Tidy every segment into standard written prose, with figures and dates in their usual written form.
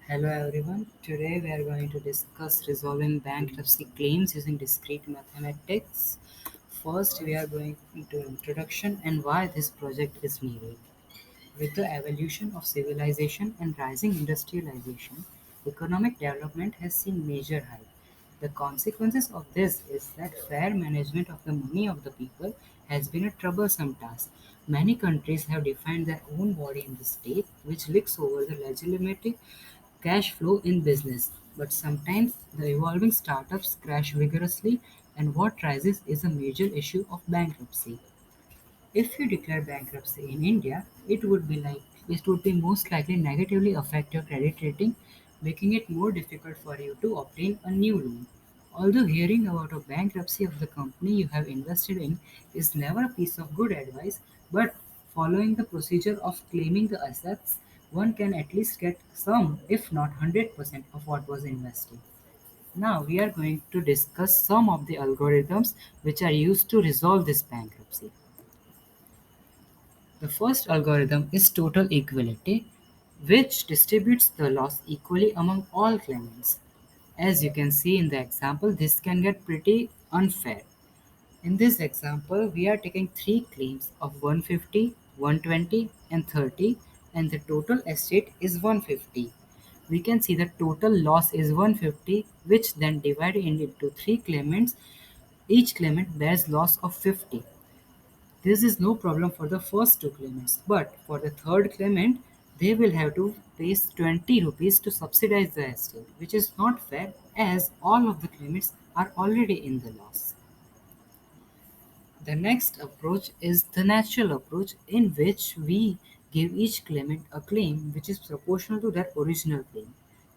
Hello everyone. Today we are going to discuss resolving bankruptcy claims using discrete mathematics. First, we are going into introduction and why this project is needed. With the evolution of civilization and rising industrialization, economic development has seen major height. The consequences of this is that fair management of the money of the people has been a troublesome task. Many countries have defined their own body in the state, which looks over the legitimate cash flow in business. But sometimes the evolving startups crash vigorously, and what rises is a major issue of bankruptcy. If you declare bankruptcy in India, it would be most likely negatively affect your credit rating, making it more difficult for you to obtain a new loan. Although hearing about a bankruptcy of the company you have invested in is never a piece of good advice, but following the procedure of claiming the assets, one can at least get some, if not 100% of what was invested. Now we are going to discuss some of the algorithms which are used to resolve this bankruptcy. The first algorithm is total equality, which distributes the loss equally among all claimants. As you can see in the example, this can get pretty unfair. In this example, we are taking three claims of 150, 120, and 30, and the total estate is 150. We can see the total loss is 150, which then divided into three claimants. Each claimant bears loss of 50. This is no problem for the first two claimants, but for the third claimant, they will have to pay 20 rupees to subsidize the estate, which is not fair as all of the claimants are already in the loss. The next approach is the natural approach, in which we give each claimant a claim which is proportional to their original claim.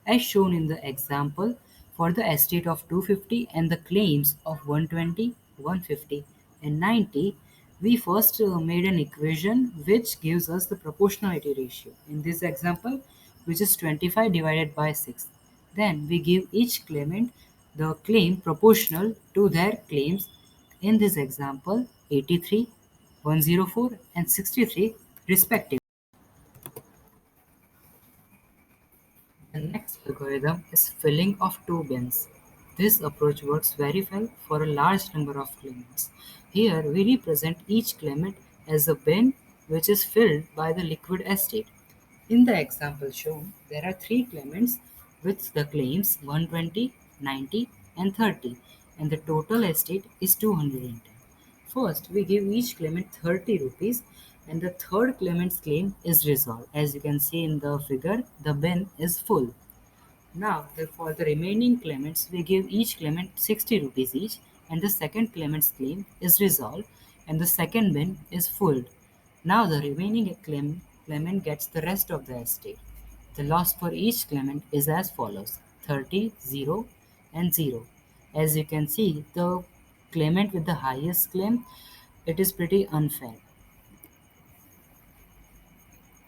As shown in the example, for the estate of 250 and the claims of 120, 150, and 90, we first made an equation which gives us the proportionality ratio. In this example, which is 25 divided by 6. Then we give each claimant the claim proportional to their claims, in this example 83, 104, and 63 respectively. The next algorithm is filling of two bins. This approach works very well for a large number of claimants. Here we represent each claimant as a bin which is filled by the liquid estate. In the example shown, there are three claimants with the claims 120, 90, and 30, and the total estate is 210. First, we give each claimant 30 rupees, and the third claimant's claim is resolved. As you can see in the figure, the bin is full. Now, for the remaining claimants, we give each claimant 60 rupees each, and the second claimant's claim is resolved, and the second bin is full. Now, the remaining claimant gets the rest of the estate. The loss for each claimant is as follows: 30, 0, and 0. As you can see, the claimant with the highest claim, it is pretty unfair.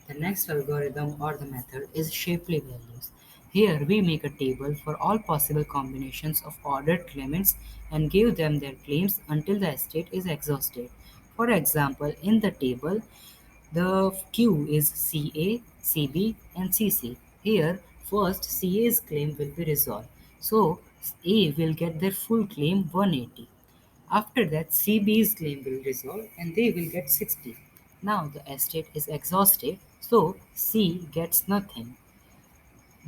The next algorithm or the method is Shapley values. Here we make a table for all possible combinations of ordered claimants and give them their claims until the estate is exhausted. For example, in the table, the queue is CA, CB, and CC. Here, first CA's claim will be resolved. So A will get their full claim 180. After that, CB's claim will resolve and they will get 60. Now the estate is exhausted, so C gets nothing.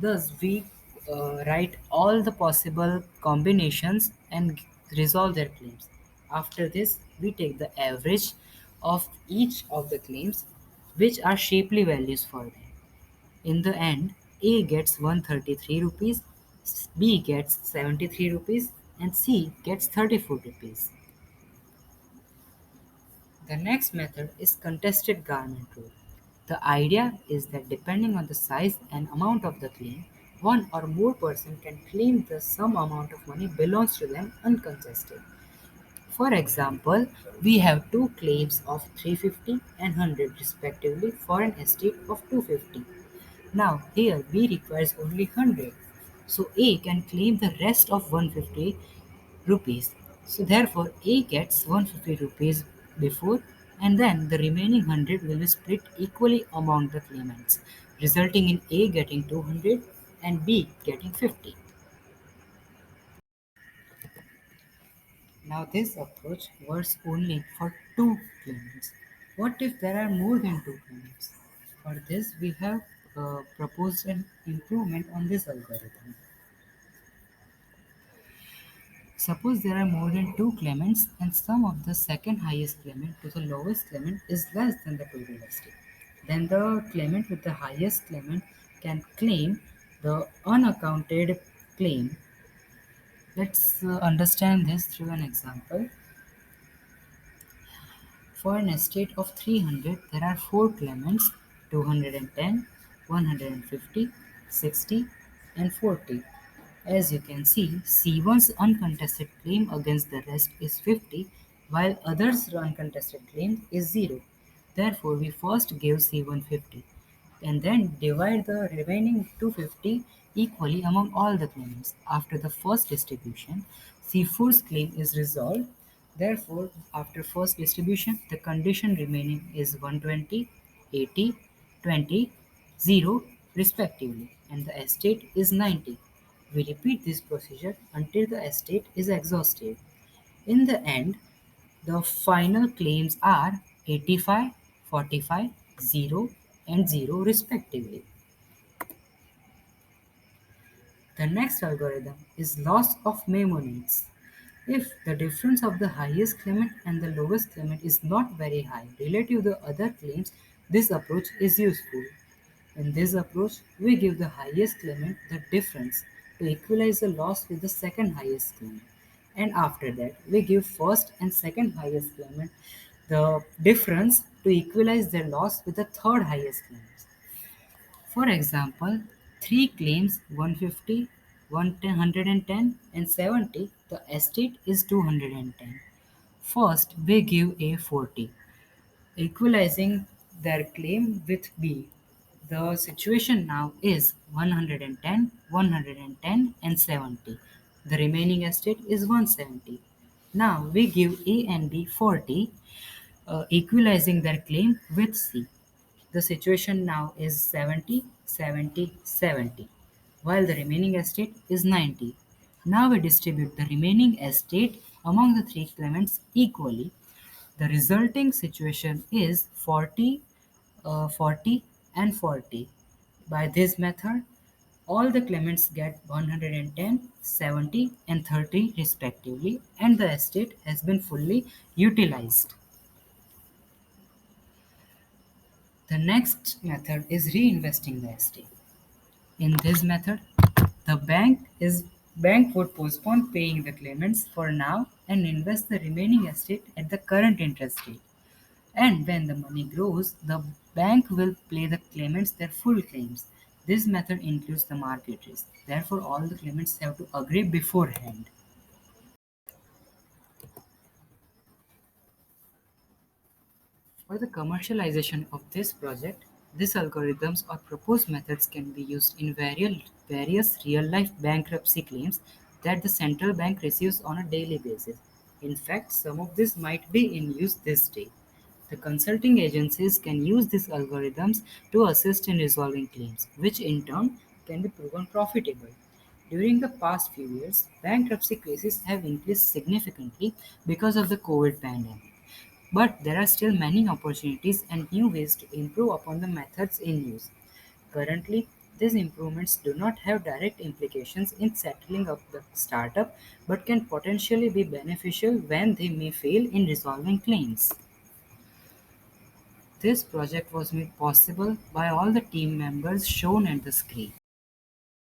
Thus, we write all the possible combinations and resolve their claims. After this, we take the average of each of the claims, which are Shapley values for them. In the end, A gets 133 rupees, B gets 73 rupees, and C gets 34 rupees. The next method is contested garment rule. The idea is that depending on the size and amount of the claim, one or more person can claim the some amount of money belongs to them uncontested. For example, we have two claims of 350 and 100 respectively for an estate of 250. Now here B requires only 100. So A can claim the rest of 150 rupees. So therefore A gets 150 rupees before, and then the remaining 100 will be split equally among the claimants, resulting in A getting 200 and B getting 50. Now this approach works only for two claimants. What if there are more than two claimants? For this we have proposed an improvement on this algorithm. Suppose there are more than two claimants and sum of the second highest claimant to the lowest claimant is less than the total estate. Then the claimant with the highest claimant can claim the unaccounted claim. Let's understand this through an example. For an estate of 300, there are four claimants: 210, 150, 60, and 40. As you can see, C1's uncontested claim against the rest is 50, while others' uncontested claim is 0. Therefore, we first give C1 50 and then divide the remaining 250 equally among all the claimants. After the first distribution, C4's claim is resolved. Therefore, after first distribution, the condition remaining is 120, 80, 20, 0 respectively, and the estate is 90. We repeat this procedure until the estate is exhausted. In the end, the final claims are 85, 45, 0, and 0 respectively. The next algorithm is loss of mnemonics. If the difference of the highest claimant and the lowest claimant is not very high relative to the other claims, this approach is useful. In this approach, we give the highest claimant the difference to equalize the loss with the second highest claimant. And after that, we give first and second highest claimant the difference to equalize their loss with the third highest claimant. For example, three claims 150, 110, and 70, the estate is 210. First, we give A 40, equalizing their claim with B. The situation now is 110, 110, and 70. The remaining estate is 170. Now we give A and B 40, equalizing their claim with C. The situation now is 70, 70, 70, while the remaining estate is 90. Now we distribute the remaining estate among the three claimants equally. The resulting situation is 40, 40, and 40. By this method, all the claimants get 110, 70, and 30 respectively, and the estate has been fully utilized. The next method is reinvesting the estate. In this method, the bank would postpone paying the claimants for now and invest the remaining estate at the current interest rate. And when the money grows, the bank will pay the claimants their full claims. This method includes the market risk. Therefore, all the claimants have to agree beforehand. For the commercialization of this project, these algorithms or proposed methods can be used in various real-life bankruptcy claims that the central bank receives on a daily basis. In fact, some of this might be in use this day. The consulting agencies can use these algorithms to assist in resolving claims, which in turn can be proven profitable. During the past few years, bankruptcy cases have increased significantly because of the COVID pandemic. But there are still many opportunities and new ways to improve upon the methods in use. Currently, these improvements do not have direct implications in settling up the startup but can potentially be beneficial when they may fail in resolving claims. This project was made possible by all the team members shown at the screen.